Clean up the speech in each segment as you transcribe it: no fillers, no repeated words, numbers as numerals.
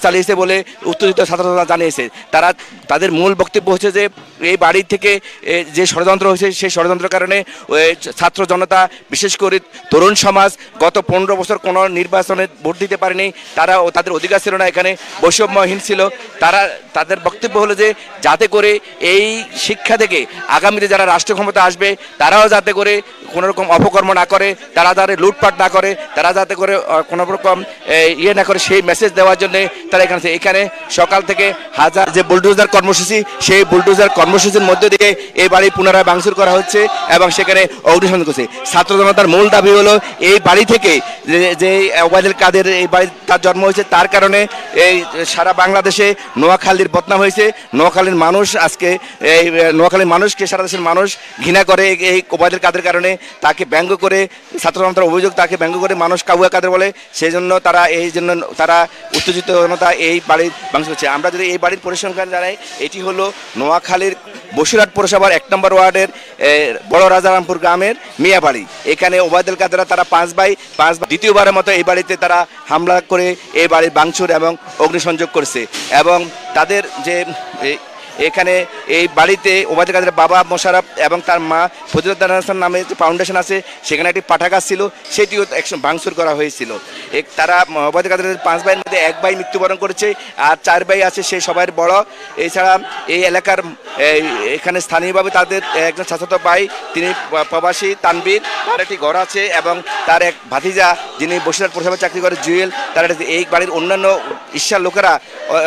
চালিয়েছে বলে উত্তেজিত ছাত্ররা জানিয়েছে। তারা তাদের মূল বক্তব্য হচ্ছে যে এই বাড়ি থেকে যে ষড়যন্ত্র হয়েছে সেই ষড়যন্ত্রের কারণে ছাত্র জনতা বিশেষ করে তরুণ সমাজ গত 15 বছর কোনো নির্বাচনে ভোট দিতে পারেনি, তারা তাদের অধিকার ছিল না, এখানে বৈষম্যহীন ছিল। তাদের বক্তব্য হলো যে যাতে করে এই শিক্ষা থেকে আগামীতে যারা রাষ্ট্র ক্ষমতা আসবে তারাও যাতে করে কোনো রকম অপকর্ম না করে, তারা যাতে লুটপাট না করে, তারা যাতে করে কোনো রকম ইয়ে না করে, সেই মেসেজ দেওয়ার জন্য তারা এখানে সকাল থেকে হাজার যে বুলডোজার কর্মসূচি, সেই বুলডোজার কর্মসূচির মধ্যে দিয়ে এই বাড়ি পুনরায় ভাঙচুর করা হচ্ছে এবং সেখানে অগ্নিসংযোগ করছে। ছাত্র জনতার মূল দাবি হলো এই বাড়ি থেকে যে ওবায়দুল কাদের এই বাড়ি তার জন্ম হয়েছে, তার কারণে এই সারা বাংলাদেশে নোয়াখালীর বদনাম হয়েছে। নোয়াখালীর মানুষ আজকে এই নোয়াখালীর মানুষকে সারা দেশের মানুষ ঘৃণা করে এই ওবায়দুল কাদের কারণে, তাকে ব্যঙ্গ করে ছাত্র জনতার অভিযোগ, তাকে ব্যঙ্গ করে মানুষ কাউয়া কাদের বলে, সেই জন্য তারা উত্তেজিত জনতা এই বাড়ির ভাঙচুর করছে। আমরা যদি এই বাড়ির পরিসংখ্যান জানাই, এটি হলো নোয়াখালীর বসিরহাট পৌরসভার 1 নম্বর ওয়ার্ডের বড় রাজারামপুর গ্রামের মিয়াবাড়ি। এখানে ওবায়দুল কাদেরা তারা 5 ভাই দ্বিতীয়বারের মতো এই বাড়িতে তারা হামলা করে এই বাড়ির ভাঙচুর এবং অগ্নিসংযোগ করছে। এবং তাদের যে এখানে এই বাড়িতে ওবায়দুল কাদের বাবা মোশাররফ এবং তার মা ফজিলুদ্দিন হাসান নামে যে ফাউন্ডেশন আছে, সেখানে একটি পাঠাগার ছিল, সেটিও ভাঙচুর করা হয়েছিল। তারা ওবায়দুল কাদের 5 ভাইয়ের মধ্যে 1 ভাই মৃত্যুবরণ করেছে, আর 4 ভাই আছে, সে সবার বড়। এছাড়া এই এলাকার এখানে স্থানীয়ভাবে তাদের একজন চাচাতো ভাই, তিনি প্রবাসী তানবীর, তার একটি ঘর আছে, এবং তার এক ভাতিজা যিনি বসিরহাট পৌরসভায় চাকরি করে জুয়েল, তার এই বাড়ির অন্যান্য ঈর্ষার লোকেরা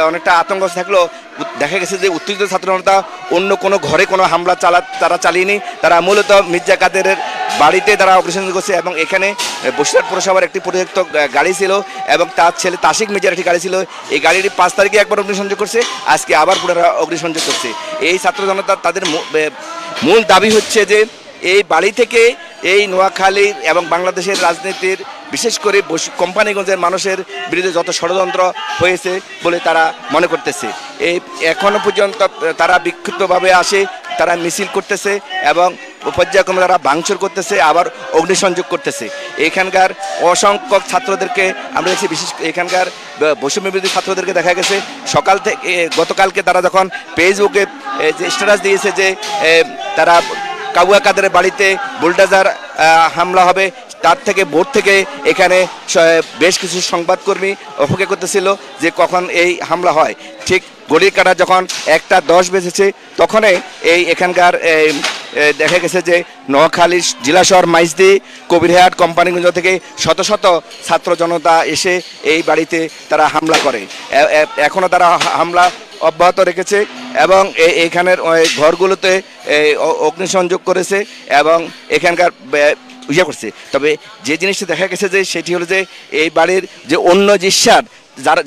অনেকটা আতঙ্ক থাকলেও দেখা গেছে যে উত্তেজিত ছাত্র জনতা অন্য কোনো ঘরে কোনো হামলা তারা চালিয়েনি। তারা মূলত মির্জা কাদেরের বাড়িতে তারা অপারেশন করছে। এবং এখানে বসিরহাট পৌরসভার একটি পরিত্যক্ত গাড়ি ছিল এবং তার ছেলে তাসিক মির্জার একটি গাড়ি ছিল। এই গাড়িটি 5 তারিখে একবার অগ্নিসংযোগ করছে, আজকে আবার পুনরায় অগ্নিসংযোগ করছে। এই ছাত্র জনতা তাদের মূল দাবি হচ্ছে যে এই বাড়ি থেকে এই নোয়াখালী এবং বাংলাদেশের রাজনীতির বিশেষ করে কোম্পানিগঞ্জের মানুষের বিরুদ্ধে যত ষড়যন্ত্র হয়েছে বলে তারা মনে করতেছে। এই এখনো পর্যন্ত তারা বিক্ষিপ্তভাবে আসে, তারা মিছিল করতেছে এবং পর্যায়ক্রমে তারা ভাঙচুর করতেছে, আবার অগ্নিসংযোগ করতেছে। এখানকার অসংখ্য ছাত্রদেরকে আমরা দেখছি, বিশেষ এখানকার বৈষম্য বিরোধী ছাত্রদেরকে দেখা গেছে সকাল থেকে গতকালকে তারা যখন ফেসবুকে যে স্ট্যাটাস দিয়েছে যে তারা কাউয়া কাদের বাড়িতে বুলডোজার হামলা হবে, তার থেকে ভোর থেকে এখানে বেশ কিছু সংবাদকর্মী অপেক্ষা করতেছিল যে কখন এই হামলা হয়। ঠিক ঘড়ির কাঁটা যখন 1:10 বেজেছে, তখনই এখানকার দেখা গেছে যে নোয়াখালী জেলা শহর মাইজদি, কবিরহাট, কোম্পানিগঞ্জ থেকে শত শত ছাত্র জনতা এসে এই বাড়িতে তারা হামলা করে। এখনও তারা হামলা অব্যাহত রেখেছে এবং এখানের ঘরগুলোতে অগ্নিসংযোগ করেছে এবং এখানকার ইয়ে করছে। তবে যে জিনিসটা দেখা গেছে যে সেটি হলো যে এই বাড়ির যে অন্য জিসার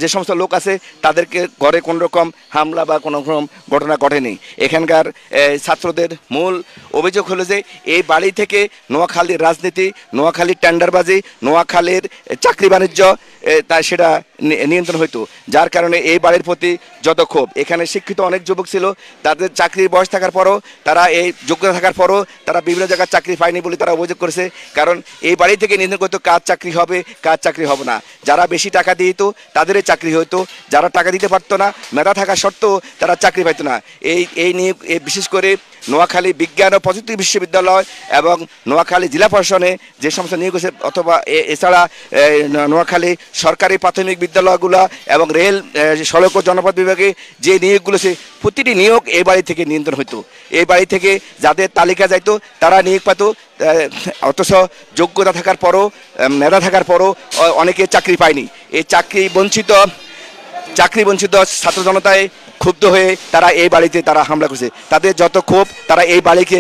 যে সমস্ত লোক আছে তাদেরকে ঘরে কোনো রকম হামলা বা কোনো রকম ঘটনা ঘটেনি। এখানকার ছাত্রদের মূল অভিযোগ হলো যে এই বাড়ি থেকে নোয়াখালীর রাজনীতি, নোয়াখালীর টেন্ডারবাজি, নোয়াখালীর চাকরি বাণিজ্য সেটা নিয়ন্ত্রণ হইতো, যার কারণে এই বাড়ির প্রতি যত ক্ষোভ। এখানে শিক্ষিত অনেক যুবক ছিল, তাদের চাকরির বয়স থাকার পরও, তারা এই যোগ্যতা থাকার পরও তারা বিভিন্ন জায়গায় চাকরি পায়নি বলে তারা অভিযোগ করেছে। কারণ এই বাড়ি থেকে নিয়ন্ত্রণ করতো কার চাকরি হবে, কার চাকরি হবে না। যারা বেশি টাকা দিত তাদেরই চাকরি হতো, যারা টাকা দিতে পারতো না, মেধা থাকা সত্ত্বেও তারা চাকরি পাইতো না। এই নিয়ে বিশেষ করে নোয়াখালী বিজ্ঞান ও প্রযুক্তি বিশ্ববিদ্যালয় এবং নোয়াখালী জেলা প্রশাসনে যে সমস্ত নিয়োগ হয়েছে, অথবা এছাড়া নোয়াখালী সরকারি প্রাথমিক বিদ্যালয়গুলো এবং রেল, সড়ক ও জনপথ বিভাগে যে নিয়োগগুলো আছে, প্রতিটি নিয়োগ এই বাড়ি থেকে নিয়ন্ত্রণ হতো। এই বাড়ি থেকে যাদের তালিকা যাইতো তারা নিয়োগ পেত, অথচ যোগ্যতা থাকার পরও, মেধা থাকার পরও অনেকে চাকরি পায়নি। এই চাকরি বঞ্চিত ছাত্র জনতায় ক্ষুব্ধ হয়ে তারা এই বাড়িতে তারা হামলা করছে। তাদের যত ক্ষোভ তারা এই বাড়িকে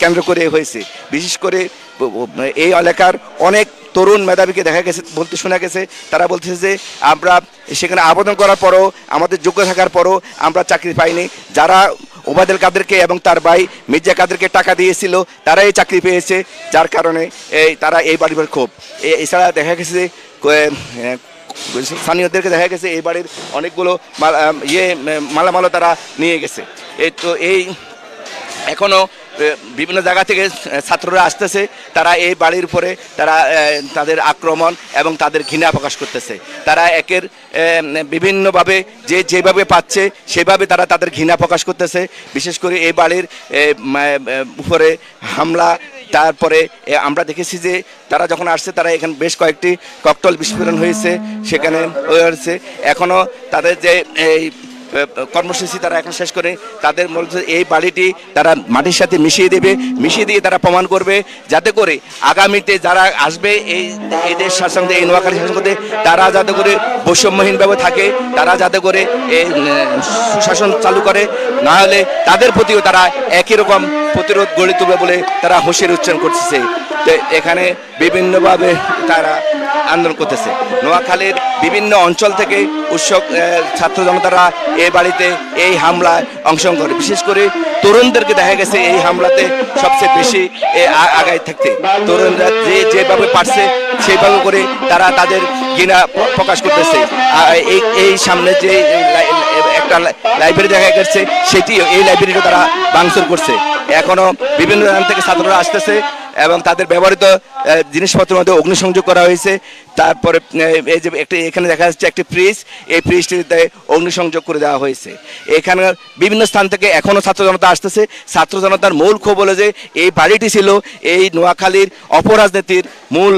কেন্দ্র করে হয়েছে। বিশেষ করে এই এলাকার অনেক তরুণ মেধাবীকে দেখা গেছে, বলতে শোনা গেছে, তারা বলতেছে যে আমরা সেখানে আবেদন করার পরও, আমাদের যোগ্য থাকার পরও আমরা চাকরি পাইনি। যারা ওবায়দুল কাদেরকে এবং তার ভাই মির্জা কাদেরকে টাকা দিয়েছিল তারাই চাকরি পেয়েছে, যার কারণে তারা এই বাড়ির ক্ষোভ। এছাড়া দেখা গেছে যে স্থানীয়দেরকে দেখা গেছে এই বাড়ির অনেকগুলো মালামালও তারা নিয়ে গেছে। তো এখনও বিভিন্ন জায়গা থেকে ছাত্ররা আসতেছে, তারা এই বাড়ির উপরে তারা তাদের আক্রমণ এবং তাদের ঘৃণা প্রকাশ করতেছে। তারা একের বিভিন্নভাবে যেভাবে পাচ্ছে সেভাবে তারা তাদের ঘৃণা প্রকাশ করতেছে। বিশেষ করে এই বাড়ির উপরে হামলা, তারপরে আমরা দেখেছি যে তারা যখন আসছে তারা এখানে বেশ কয়েকটি ককটেল বিস্ফোরণ হয়েছে, সেখানে হয়েছে। এখনও তাদের যে এই কর্মসূচি তারা এখন শেষ করে তাদের মধ্যে এই বাড়িটি তারা মাটির সাথে মিশিয়ে দেবে, মিশিয়ে দিয়ে তারা প্রমাণ করবে যাতে করে আগামীতে যারা আসবে এই দেশ শাসন, এই নোয়াখালী শাসন করতে, তারা যাতে করে বৈষম্যহীনভাবে থাকে, তারা যাতে করে এই সুশাসন চালু করে, না হলে তাদের প্রতিও তারা একই রকম প্রতিরোধ গড়ে তুলবে বলে তারা হুঁশিয়ারি উচ্চারণ করতেছে। এখানে বিভিন্নভাবে তারা আন্দোলন করতেছে। নোয়াখালীর বিভিন্ন অঞ্চল থেকে উৎসব ছাত্র জনতারা এই বাড়িতে এই হামলায় অংশগ্রহণ করে। বিশেষ করে তরুণদেরকে দেখা গেছে এই হামলাতে সবচেয়ে বেশি আগায় থাকতে। তরুণরা যেভাবে পারছে সেভাবে করে তারা তাদের ঘৃণা প্রকাশ করতেছে। এই সামনে যে একটা লাইব্রেরি দেখা গেছে, সেটিও এই লাইব্রেরিটা তারা ভাঙচুর করছে। এখনো বিভিন্ন জায়গা থেকে ছাত্ররা আসতেছে এবং তাদের ব্যবহৃত জিনিসপত্রের মধ্যে অগ্নিসংযোগ করা হয়েছে। তারপরে এই যে এখানে দেখা যাচ্ছে একটি ফ্রিজ, এই ফ্রিজটিতে অগ্নিসংযোগ করে দেওয়া হয়েছে। এখানে বিভিন্ন স্থান থেকে এখনও ছাত্র জনতা আসতেছে। ছাত্র জনতার মূল ক্ষোভ হলো যে এই বাড়িটি ছিল এই নোয়াখালীর অপরাজনীতির মূল।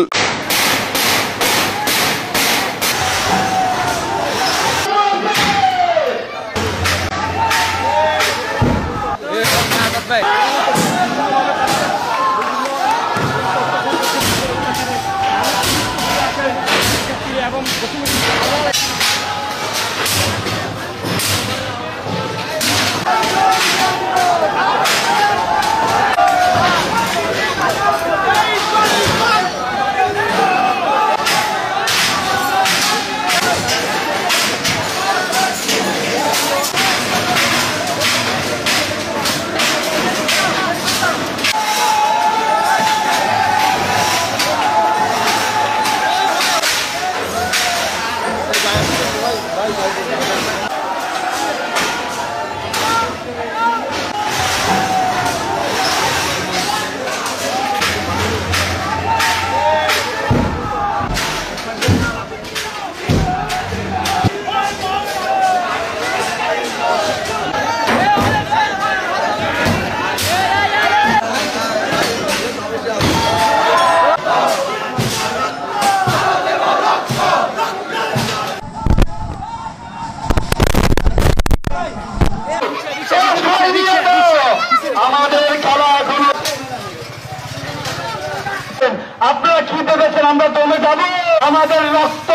আপনারা কি ভেবেছেন আমরা দমে যাব? আমাদের রক্ত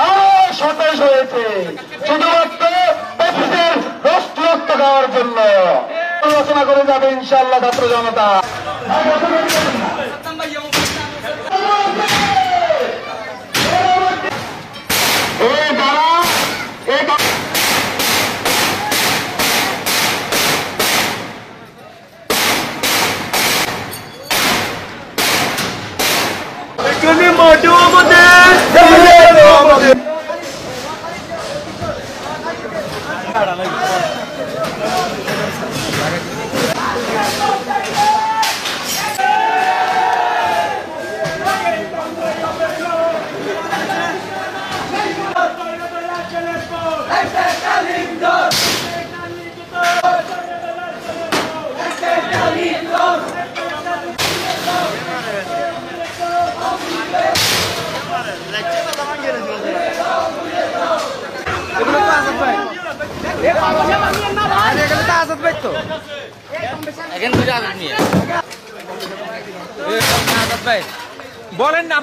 আরো সতেজ হয়েছে শুধুমাত্র অফিসের রক্ত খাওয়ার জন্য। আলোচনা করে যাবে ইনশাআল্লাহ ছাত্র জনতা। তুমি মোটেও আমাদের বলেন না।